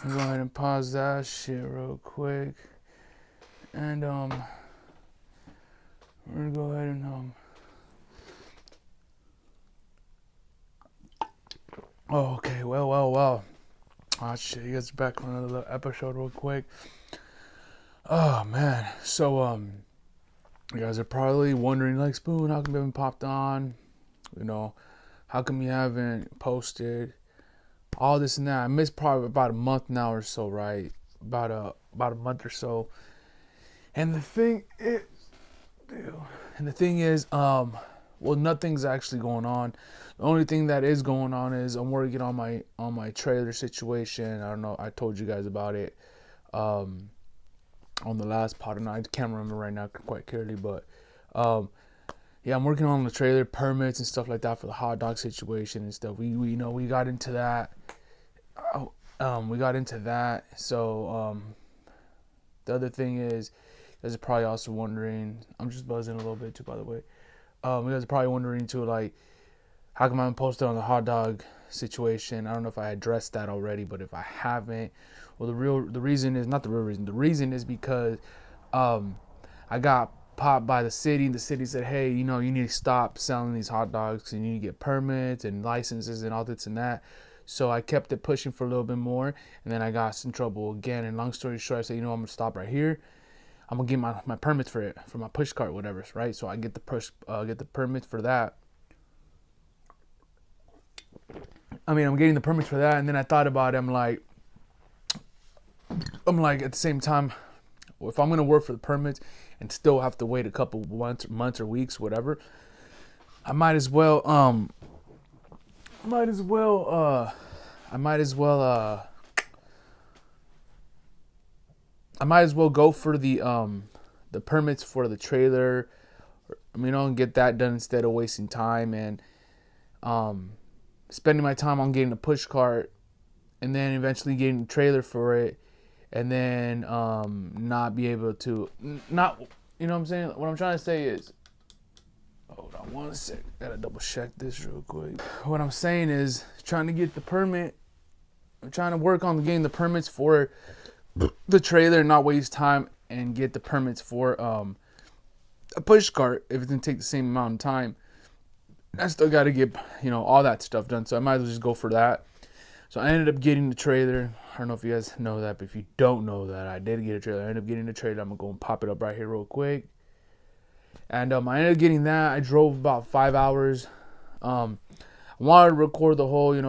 Go ahead and pause that shit real quick. And we're gonna go ahead and oh, okay, well. Oh shit, you guys are back on another episode real quick. Oh man. So you guys are probably wondering, like, Spoon, how come you haven't popped on? You know, how come you haven't posted? All this and that. I missed probably about a month now or so, right? About a month or so. And the thing is, well, nothing's actually going on. The only thing that is going on is I'm working on my trailer situation. I don't know, I told you guys about it on the last pod, and I can't remember right now quite clearly, but yeah, I'm working on the trailer permits and stuff like that for the hot dog situation and stuff. We got into that. We got into that. So the other thing is, you guys are probably also wondering. I'm just buzzing a little bit too, by the way. You guys are probably wondering too, like, how come I haven't posted on the hot dog situation? I don't know if I addressed that already, but if I haven't, well, the reason is not the real reason. The reason is because I got popped by the city. The city said, hey, you need to stop selling these hot dogs because you need to get permits and licenses and all this and that. So I kept it pushing for a little bit more, and then I got in trouble again. And long story short, I said, I'm gonna stop right here. I'm gonna get my permits for it, for my push cart, whatever, right? So I get the permits for that. I'm getting the permits for that, and then I thought about it. I'm like, at the same time, if I'm gonna work for the permits and still have to wait a couple months or weeks, whatever, I might as well go for the permits for the trailer. And get that done instead of wasting time and spending my time on getting a push cart and then eventually getting a trailer for it, and then not be able to not, you know what I'm saying? What I'm trying to say is, hold on one sec, gotta double check this real quick. What I'm saying is, trying to get the permit, I'm trying to work on getting the permits for the trailer, not waste time, and get the permits for a push cart if it's gonna take the same amount of time. I still got to get, all that stuff done. So I might as well just go for that. So I ended up getting the trailer. I don't know if you guys know that, but if you don't know that, I did get a trailer. I ended up getting the trailer. I'm going to go and pop it up right here real quick. And I ended up getting that. I drove about 5 hours. I wanted to record the whole, I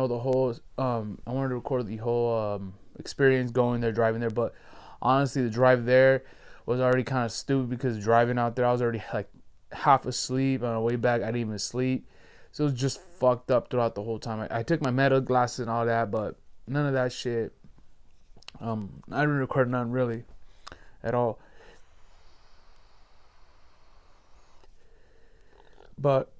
wanted to record the whole experience going there, driving there. But honestly, the drive there was already kind of stupid because driving out there, I was already like half asleep. On the way back, I didn't even sleep. So it was just fucked up throughout the whole time. I took my metal glasses and all that, but none of that shit. I didn't record none really at all. But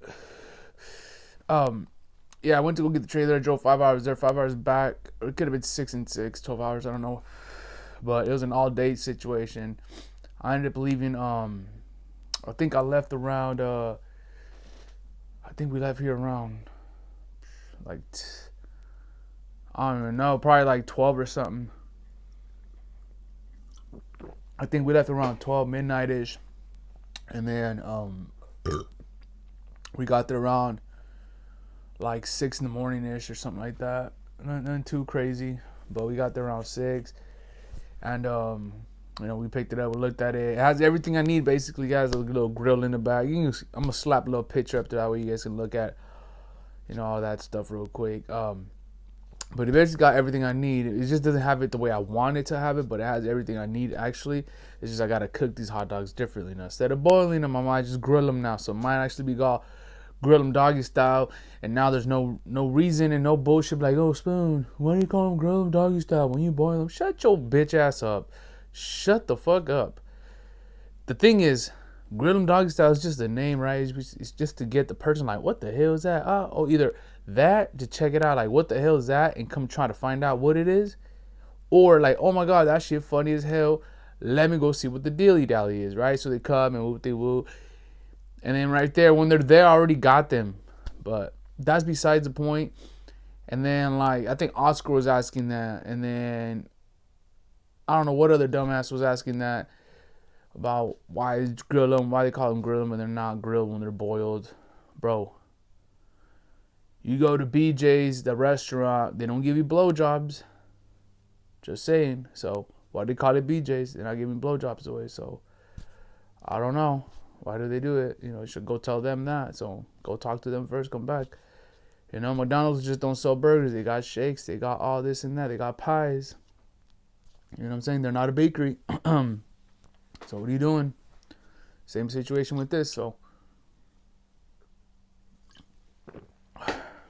yeah, I went to go get the trailer. I drove 5 hours there, 5 hours back. It could have been 6 and 6, 12 hours, I don't know. But it was an all-day situation. I ended up leaving, I think I left around, I think we left here around, like, I don't even know, probably like 12 or something. I think we left around 12, midnight-ish. And then we got there around like 6 in the morning-ish or something like that. Nothing too crazy, but we got there around 6. And we picked it up, we looked at it. It has everything I need, basically, guys. A little grill in the back. I'm gonna slap a little picture up there, that way you guys can look at, all that stuff real quick. But it basically got everything I need. It just doesn't have it the way I want it to have it, but it has everything I need, actually. It's just I gotta cook these hot dogs differently now. Instead of boiling them, I might just grill them now. So mine actually be called grill them doggy style. And now there's no reason and no bullshit like, oh, Spoon, why do you call them grill them doggy style when you boil them? Shut your bitch ass up. Shut the fuck up. The thing is, grill them doggy style is just a name, right? It's just to get the person like, what the hell is that? Oh, either that to check it out, like, what the hell is that, and come try to find out what it is, or like, oh my god, that shit funny as hell, let me go see what the dilly dally is, right? So they come and whoop they whoop, and then right there, when they're there, I already got them. But that's besides the point. And then, like, I think Oscar was asking that, and then I don't know what other dumbass was asking that about why they call them grill them when they're not grilled, when they're boiled. Bro, you go to BJ's, the restaurant, they don't give you blowjobs. Just saying. So why do they call it BJ's? They're not giving blowjobs away. So I don't know. Why do they do it? You know, you should go tell them that. So go talk to them first, come back. You know, McDonald's just don't sell burgers. They got shakes. They got all this and that. They got pies. You know what I'm saying? They're not a bakery. So what are you doing? Same situation with this. So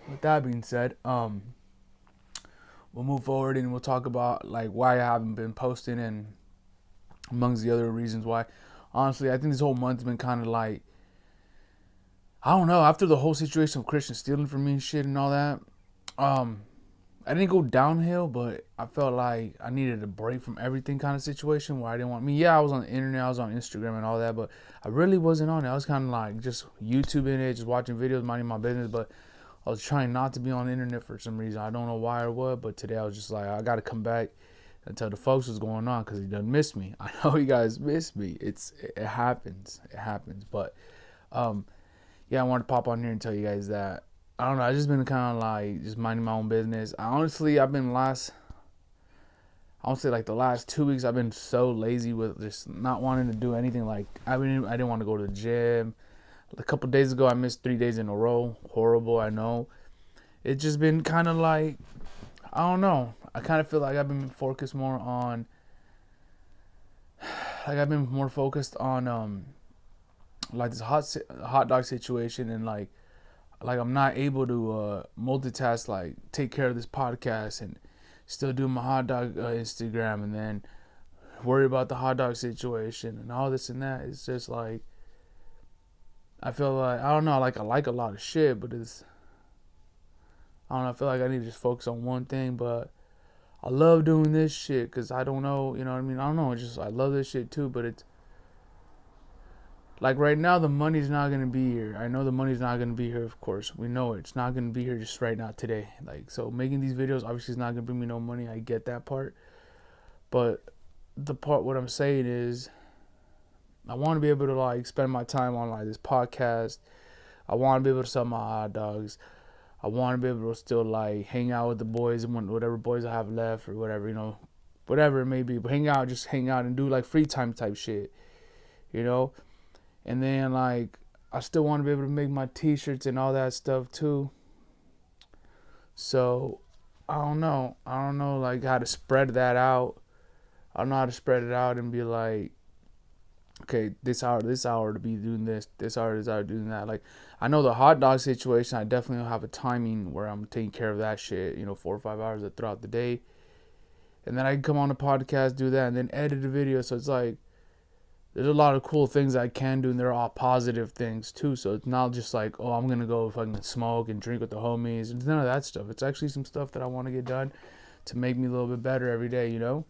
with that being said, we'll move forward and we'll talk about like why I haven't been posting and amongst the other reasons why. Honestly, I think this whole month's been kind of like, I don't know, after the whole situation of Christian stealing from me and shit and all that, I didn't go downhill, but I felt like I needed a break from everything kind of situation where I didn't want me. Yeah, I was on the internet, I was on Instagram and all that, but I really wasn't on it. I was kind of like just YouTubing it, just watching videos, minding my business, but I was trying not to be on the internet for some reason. I don't know why or what, but today I was just like, I got to come back and tell the folks what's going on because he doesn't miss me. I know you guys miss me. It happens. It happens. But, yeah, I wanted to pop on here and tell you guys that, I don't know, I just been kind of like just minding my own business. I've been like the last 2 weeks, I've been so lazy with just not wanting to do anything. Like, I didn't want to go to the gym. A couple days ago, I missed 3 days in a row. Horrible, I know. It's just been kind of like, I don't know. I kind of feel like I've been focused more on, like this hot dog situation, and like I'm not able to multitask, like take care of this podcast and still do my hot dog Instagram and then worry about the hot dog situation and all this and that. It's just like, I feel like, I don't know, like I like a lot of shit, but I don't know, I feel like I need to just focus on one thing. But I love doing this shit because I don't know, you know what I mean? I don't know, I love this shit too, but it's like right now the money's not going to be here. I know the money's not going to be here, of course. We know it. It's not going to be here just right now today. Like, so making these videos obviously is not going to bring me no money. I get that part. But what I'm saying is, I want to be able to like spend my time on like this podcast. I want to be able to sell my hot dogs. I want to be able to still like hang out with the boys and whatever boys I have left or whatever, you know, whatever it may be. But just hang out and do like free time type shit, you know. And then like I still want to be able to make my t-shirts and all that stuff too. So I don't know like how to spread that out. I don't know how to spread it out and be like, okay, this hour to be doing this hour doing that. Like, I know the hot dog situation, I definitely don't have a timing where I'm taking care of that shit, you know, 4 or 5 hours throughout the day. And then I can come on the podcast, do that, and then edit a video. So it's like, there's a lot of cool things I can do, and they're all positive things too. So it's not just like, oh, I'm gonna go fucking smoke and drink with the homies. It's none of that stuff. It's actually some stuff that I want to get done to make me a little bit better every day, you know.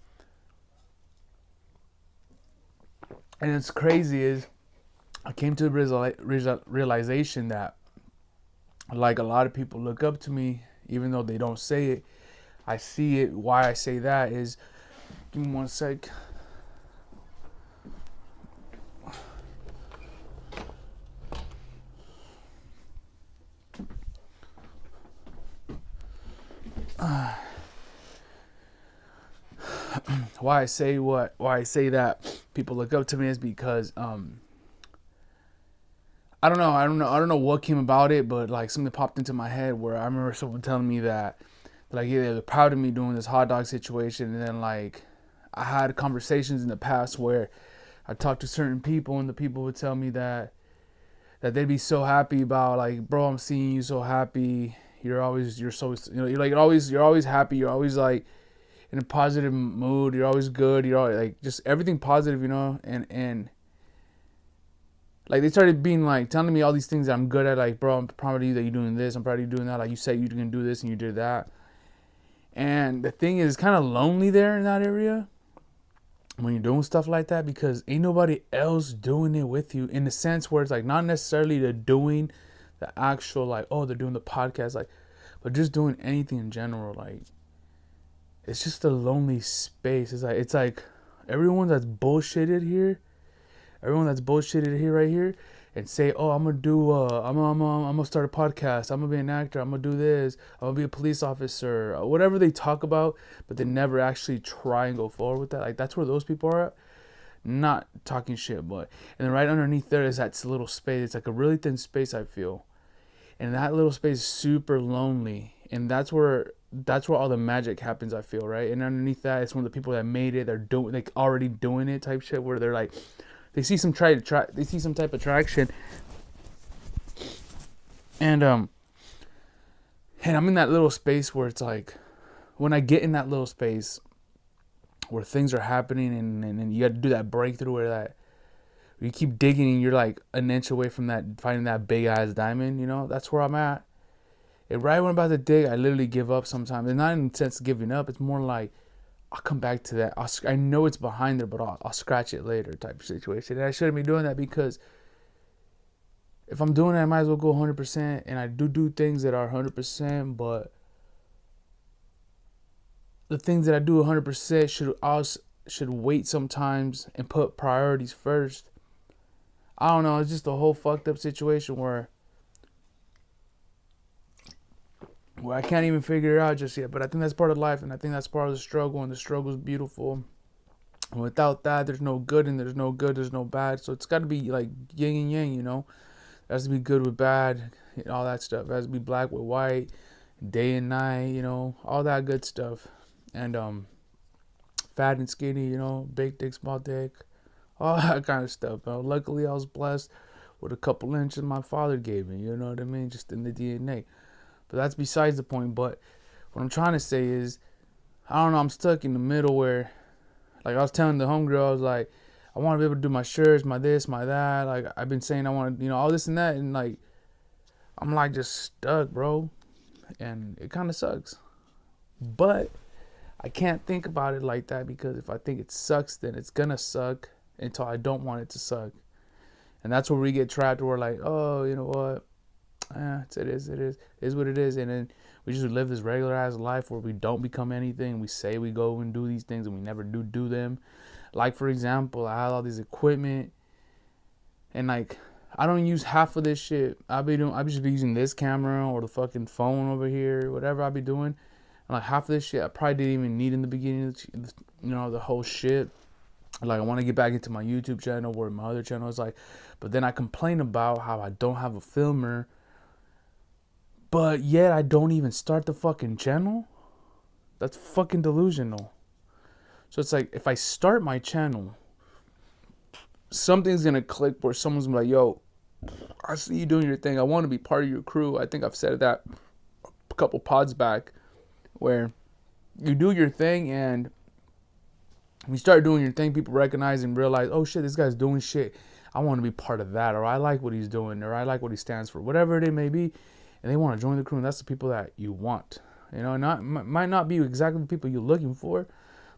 And it's crazy is, I came to the realization that like a lot of people look up to me, even though they don't say it. I see it. Why I say that is, give me one sec. Why I say that people look up to me is because I don't know what came about it, but like something popped into my head where I remember someone telling me that like, yeah, they're proud of me doing this hot dog situation. And then like I had conversations in the past where I talked to certain people and the people would tell me that they'd be so happy about like, bro, I'm seeing you so happy. You're so, you know, you're always happy. You're always like in a positive mood. You're always good. You're always like just everything positive, you know, and like they started being like telling me all these things that I'm good at. Like, bro, I'm proud of you that you're doing this. I'm proud of you doing that. Like you said you're gonna do this and you did that. And the thing is, it's kind of lonely there in that area when you're doing stuff like that, because ain't nobody else doing it with you, in the sense where it's like not necessarily the doing the actual like, oh, they're doing the podcast, like, but just doing anything in general. Like, it's just a lonely space. It's like everyone that's bullshitted here, right here, and say, oh, I'm gonna do, I'm gonna start a podcast, I'm gonna be an actor, I'm gonna do this, I'm gonna be a police officer, whatever they talk about, but they never actually try and go forward with that. Like that's where those people are at. Not talking shit, but and then right underneath there is that little space. It's like a really thin space, I feel, and that little space is super lonely, and that's where all the magic happens, I feel, right? And underneath that, it's one of the people that made it. They're doing, like, already doing it type shit, where they're like, they see some they see some type of traction, and I'm in that little space where it's like, when I get in that little space where things are happening, and you got to do that breakthrough where you keep digging and you're like an inch away from that, finding that big ass diamond, you know, that's where I'm at. And right when I'm about to dig, I literally give up sometimes. It's not in the sense of giving up. It's more like, I'll come back to that. I know it's behind there, but I'll scratch it later type of situation. And I shouldn't be doing that, because if I'm doing it, I might as well go 100%. And I do things that are 100%, but the things that I do 100% should wait sometimes and put priorities first. I don't know. It's just a whole fucked up situation where I can't even figure it out just yet. But I think that's part of life, and I think that's part of the struggle, and the struggle is beautiful. And without that, there's no good, and there's no good, there's no bad. So it's got to be like yin and yang, you know. It has to be good with bad, and all that stuff. It has to be black with white, day and night, you know, all that good stuff. And fat and skinny, you know, big dick, small dick, all that kind of stuff. Luckily, I was blessed with a couple inches my father gave me, you know what I mean, just in the DNA. But that's besides the point. But what I'm trying to say is, I don't know, I'm stuck in the middle where, like I was telling the homegirl, I was like, I want to be able to do my shirts, my this, my that. Like I've been saying I want to, you know, all this and that. And like, I'm like just stuck, bro. And it kind of sucks. But I can't think about it like that, because if I think it sucks, then it's going to suck until I don't want it to suck. And that's where we get trapped, where we're like, oh, you know what? It is what it is. And then we just live this regular ass life where we don't become anything. We say we go and do these things, and we never do them. Like, for example, I had all this equipment, and like, I don't use half of this shit. I just be using this camera or the fucking phone over here, whatever I be doing. And like, half of this shit I probably didn't even need in the beginning, you know, the whole shit. Like, I want to get back into my YouTube channel, where my other channel is like, but then I complain about how I don't have a filmer, but yet I don't even start the fucking channel. That's fucking delusional. So it's like, if I start my channel, something's gonna click where someone's gonna be like, yo, I see you doing your thing, I want to be part of your crew. I think I've said that a couple pods back, where you do your thing, and when you start doing your thing, people recognize and realize, oh shit, this guy's doing shit, I want to be part of that, or I like what he's doing, or I like what he stands for, whatever it may be, and they want to join the crew. And that's the people that you want, you know. Might not be exactly the people you're looking for,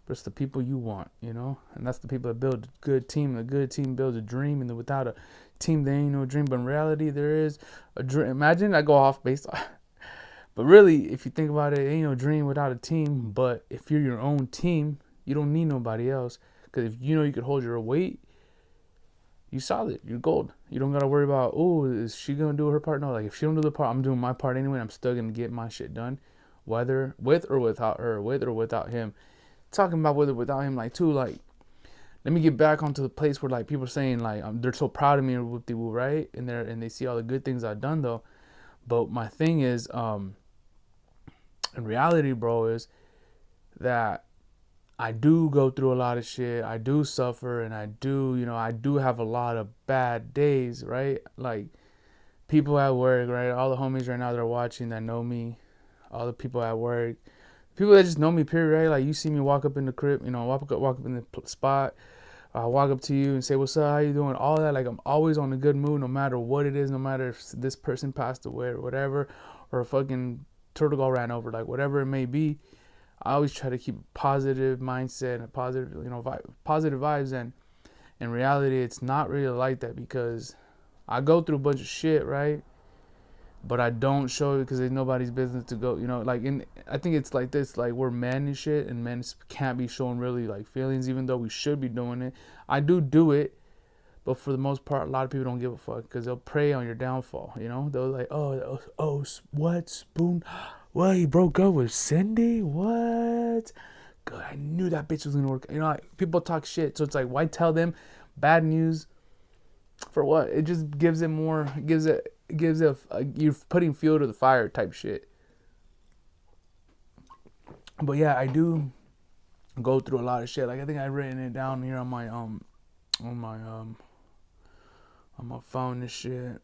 but it's the people you want, you know. And that's the people that build a good team, and a good team builds a dream. And without a team, there ain't no dream. But in reality, there is a dream. Imagine I go off based on, but really, if you think about it, ain't no dream without a team. But if you're your own team, you don't need nobody else, because if you know you could hold your weight, you solid, you're gold. You don't gotta worry about, oh, is she gonna do her part? No, like, if she don't do the part, I'm doing my part anyway. I'm still gonna get my shit done, whether with or without her, with or without him. Talking about with or without him, like, too, like, let me get back onto the place where, like, people are saying, like, they're so proud of me, or whoop-de-woo, right? And they see all the good things I've done, though. But my thing is, in reality, bro, is that I do go through a lot of shit. I do suffer, and I do have a lot of bad days, right? Like, people at work, right? All the homies right now that are watching that know me, all the people at work, people that just know me, period, right? Like, you see me walk up in the crib, you know, walk up in the spot, walk up to you and say, what's up, how you doing? All that, like, I'm always on a good mood, no matter what it is, no matter if this person passed away or whatever, or a fucking turtle got ran over, like, whatever it may be. I always try to keep a positive mindset and a positive, you know, positive vibes. And in reality, it's not really like that, because I go through a bunch of shit, right? but I don't show it because it's nobody's business to go, you know, like, I think it's like this, like, we're men and shit, and men can't be showing really, like, feelings, even though we should be doing it. I do it, but for the most part, a lot of people don't give a fuck, because they'll prey on your downfall, you know? They'll like, oh, what, Spoon? What, he broke up with Cindy? What? Good, I knew that bitch was gonna work. You know, like, people talk shit, so it's like, why tell them bad news? For what? It just gives it more, you're putting fuel to the fire type shit. But yeah, I do go through a lot of shit. Like, I think I've written it down here on my phone and shit.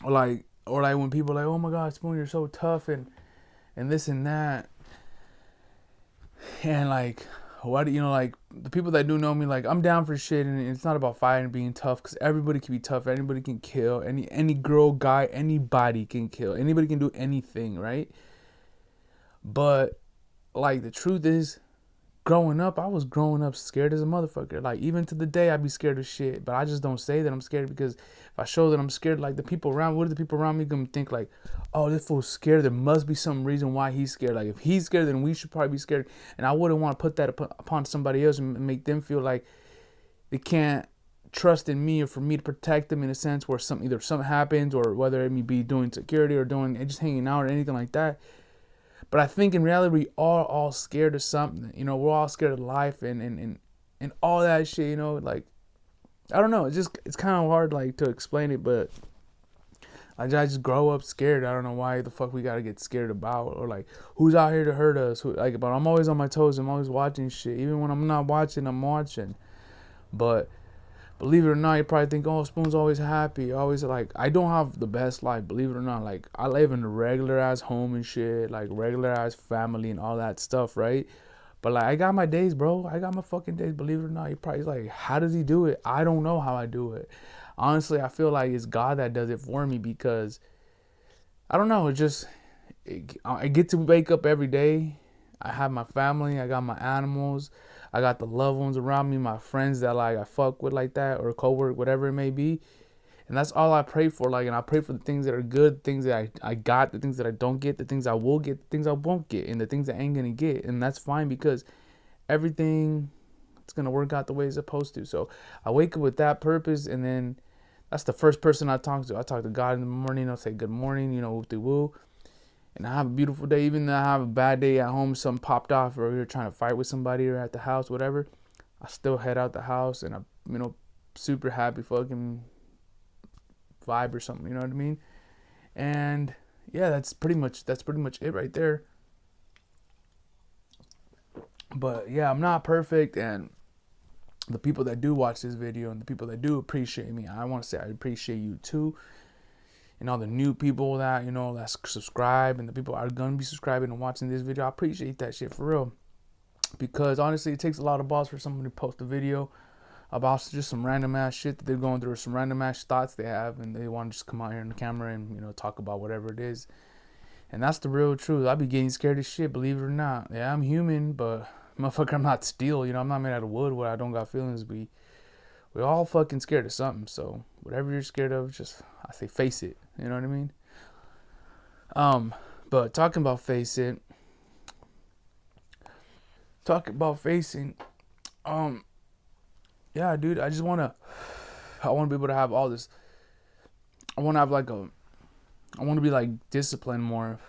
Or like when people are like, oh my God, Spoon, you're so tough and this and that. And like, what, you know, like, the people that do know me, like, I'm down for shit, and it's not about fighting and being tough, because everybody can be tough, anybody can kill, any girl, guy, anybody can kill, anybody can do anything, right? But like, the truth is, growing up, I was growing up scared as a motherfucker. Like, even to the day, I'd be scared of shit, but I just don't say that I'm scared, because if I show that I'm scared, like, the people around, what are the people around me gonna think? Like, oh, this fool's scared, there must be some reason why he's scared. Like, if he's scared, then we should probably be scared. And I wouldn't want to put that upon somebody else and make them feel like they can't trust in me, or for me to protect them, in a sense where either something happens, or whether it may be doing security or doing just hanging out or anything like that. But I think in reality, we are all scared of something. You know, we're all scared of life and all that shit, you know. Like, I don't know. It's kind of hard, like, to explain it, but I just grow up scared. I don't know why the fuck we got to get scared about, or like, who's out here to hurt us. But I'm always on my toes. I'm always watching shit. Even when I'm not watching, I'm watching. But believe it or not, you probably think, oh, Spoon's always happy. Always, like, I don't have the best life, believe it or not. Like, I live in a regular-ass home and shit, like, regular-ass family and all that stuff, right? But, like, I got my days, bro. I got my fucking days, believe it or not. You probably like, how does he do it? I don't know how I do it. Honestly, I feel like it's God that does it for me, because, I don't know, I get to wake up every day. I have my family. I got my animals. I got the loved ones around me, my friends that, like, I fuck with like that, or co-work, whatever it may be. And that's all I pray for. Like, and I pray for the things that are good, things that I got, the things that I don't get, the things I will get, the things I won't get, and the things I ain't gonna get. And that's fine, because everything, it's gonna work out the way it's supposed to. So I wake up with that purpose, and then that's the first person I talk to. I talk to God in the morning. I'll say good morning, you know, woo-de-woo. And I have a beautiful day. Even though I have a bad day at home, something popped off, or you're trying to fight with somebody, or at the house, whatever, I still head out the house, and I'm, you know, super happy, fucking vibe or something, you know what I mean? And yeah, that's pretty much it right there. But yeah, I'm not perfect, and the people that do watch this video, and the people that do appreciate me, I want to say I appreciate you too. And all the new people that, you know, that subscribe, and the people are going to be subscribing and watching this video, I appreciate that shit for real. Because honestly, it takes a lot of balls for someone to post a video about just some random ass shit that they're going through, or some random ass thoughts they have, and they want to just come out here on the camera and, you know, talk about whatever it is. And that's the real truth. I be getting scared as shit, believe it or not. Yeah, I'm human, but motherfucker, I'm not steel. You know, I'm not made out of wood where I don't got feelings. We're all fucking scared of something. So whatever you're scared of, just, I say, face it. You know what I mean? But talking about facing, yeah, dude, I want to be able to have all this. I want to have I want to be like disciplined more,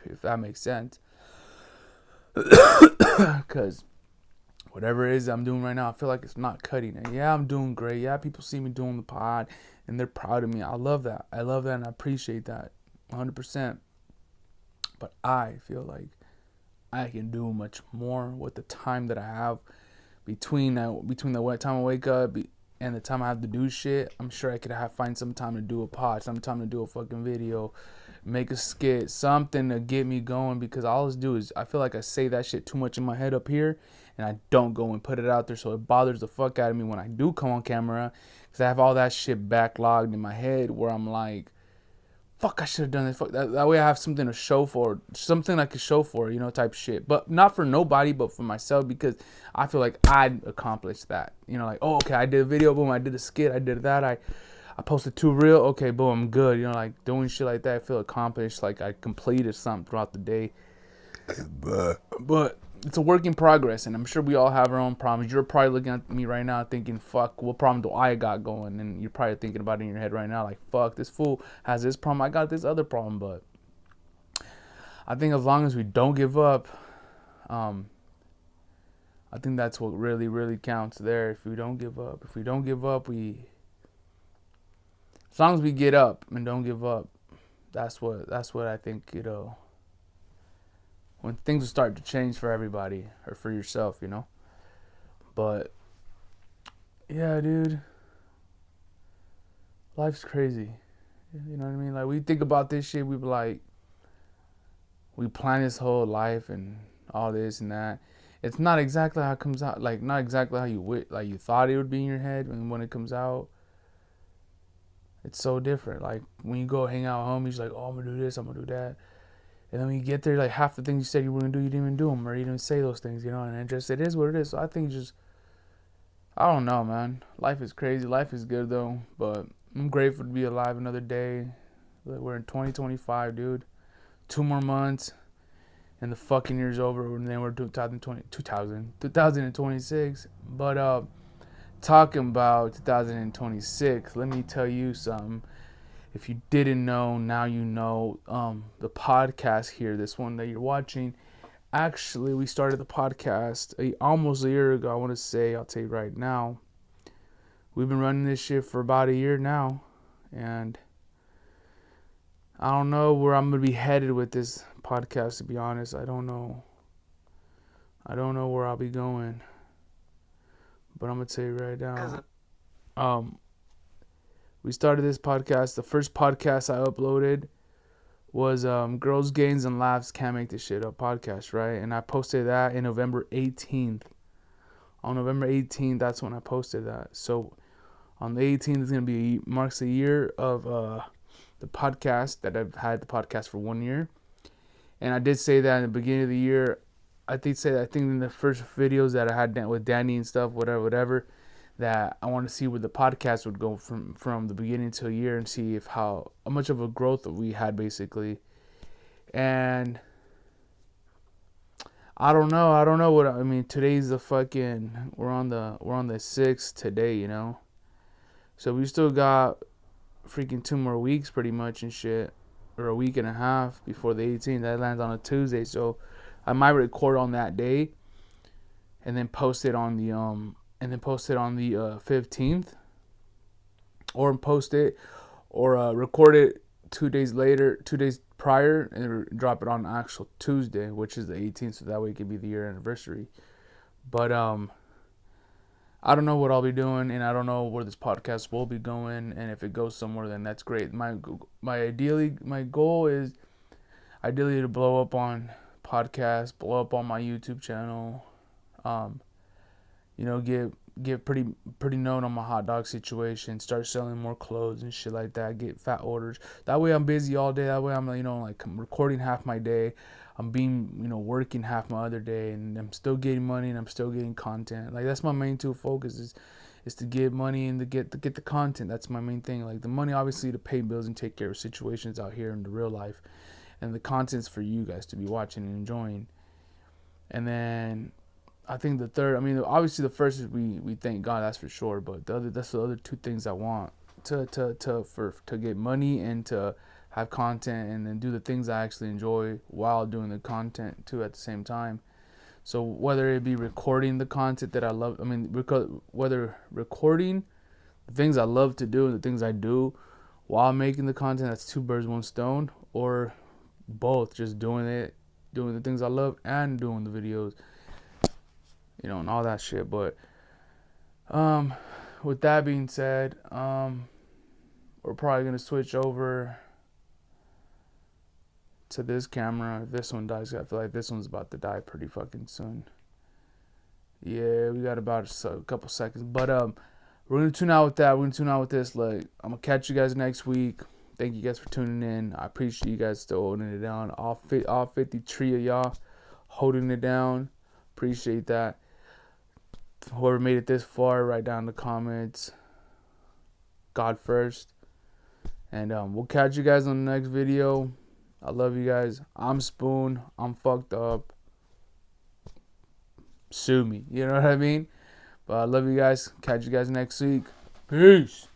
if that makes sense. Because whatever it is I'm doing right now, I feel like it's not cutting it. Yeah, I'm doing great. Yeah, people see me doing the pod, and they're proud of me. I love that. And I appreciate that 100%. But I feel like I can do much more with the time that I have between the time I wake up and the time I have to do shit. I'm sure I could find some time to do a pod, some time to do a fucking video, make a skit, something to get me going. Because all I always do is, I feel like I say that shit too much in my head up here, and I don't go and put it out there, so it bothers the fuck out of me when I do come on camera, because I have all that shit backlogged in my head where I'm like, fuck, I should have done this. Fuck, that way I have something to show for, something I could show for, you know, type shit. But not for nobody, but for myself, because I feel like I'd accomplished that. You know, like, oh, okay, I did a video, boom, I did a skit, I did that, I posted 2 reel, okay, boom, I'm good. You know, like doing shit like that, I feel accomplished, like I completed something throughout the day. But it's a work in progress, and I'm sure we all have our own problems. You're probably looking at me right now thinking, fuck, what problem do I got going? And you're probably thinking about it in your head right now, like, fuck, this fool has this problem, I got this other problem. But I think as long as we don't give up, I think that's what really, really counts there. If we don't give up, as long as we get up and don't give up, that's what I think, when things will start to change for everybody or for yourself, But yeah, dude, life's crazy. You know what I mean? Like, we think about this shit, we be like, we plan this whole life and all this and that. It's not exactly how it comes out. Like, not exactly how you thought it would be in your head, and when it comes out, it's so different. Like, when you go hang out with homies, like, oh, I'm gonna do this, I'm gonna do that. And then when you get there, like, half the things you said you were going to do, you didn't even do them, or you didn't say those things, and it is what it is. So I think I don't know, man. Life is crazy. Life is good, though. But I'm grateful to be alive another day. We're in 2025, dude. 2 more months, and the fucking year's over, and then we're 2026. But talking about 2026, let me tell you something. If you didn't know, now you know. The podcast here, this one that you're watching, actually, we started the podcast almost a year ago, I want to say. I'll tell you right now. We've been running this shit for about a year now. And I don't know where I'm going to be headed with this podcast, to be honest. I don't know. I don't know where I'll be going. But I'm going to tell you right now. We started this podcast. The first podcast I uploaded was Girls, Gains, and Laughs Can't Make This Shit Up podcast, right? And I posted that in November 18th. On November 18th, that's when I posted that. So on the 18th is marks a year of the podcast, that I've had the podcast for 1 year. And I did say that in the beginning of the year. I think in the first videos that I had with Danny and stuff, whatever, that I want to see where the podcast would go from the beginning to a year, and see how much of a growth that we had, basically. And I don't know what I mean. Today's we're on the 6th today, So we still got freaking 2 more weeks pretty much and shit, or a week and a half before the 18th. That lands on a Tuesday, so I might record on that day and then post it on the 15th, or record it 2 days prior, and drop it on actual Tuesday, which is the 18th, so that way it can be the year anniversary. But I don't know what I'll be doing, and I don't know where this podcast will be going, and if it goes somewhere, then that's great. My goal is ideally to blow up on podcasts, blow up on my YouTube channel, get pretty known on my hot dog situation, start selling more clothes and shit like that, get fat orders. That way I'm busy all day. That way I'm I'm recording half my day. I'm working half my other day, and I'm still getting money, and I'm still getting content. Like, that's my main two focus is to get money and to get the content. That's my main thing. Like, the money obviously to pay bills and take care of situations out here in the real life, and the content's for you guys to be watching and enjoying. And I think the third, obviously the first is we thank God, that's for sure. But that's the other two things I want to get money and to have content, and then do the things I actually enjoy while doing the content too at the same time. So whether it be recording the content that I love, whether recording the things I love to do and the things I do while making the content, that's 2 birds, 1 stone, or both, just doing the things I love and doing the videos. And all that shit. But with that being said, we're probably gonna switch over to this camera. If this one dies, I feel like this one's about to die pretty fucking soon. Yeah, we got about a couple seconds. But we're gonna tune out with that. We're gonna tune out with this. Like, I'm gonna catch you guys next week. Thank you guys for tuning in. I appreciate you guys still holding it down. All 53 of y'all holding it down. Appreciate that. Whoever made it this far, write down in the comments God first. And we'll catch you guys on the next video. I love you guys. I'm Spoon. I'm fucked up. Sue me. You know what I mean? But I love you guys. Catch you guys next week. Peace.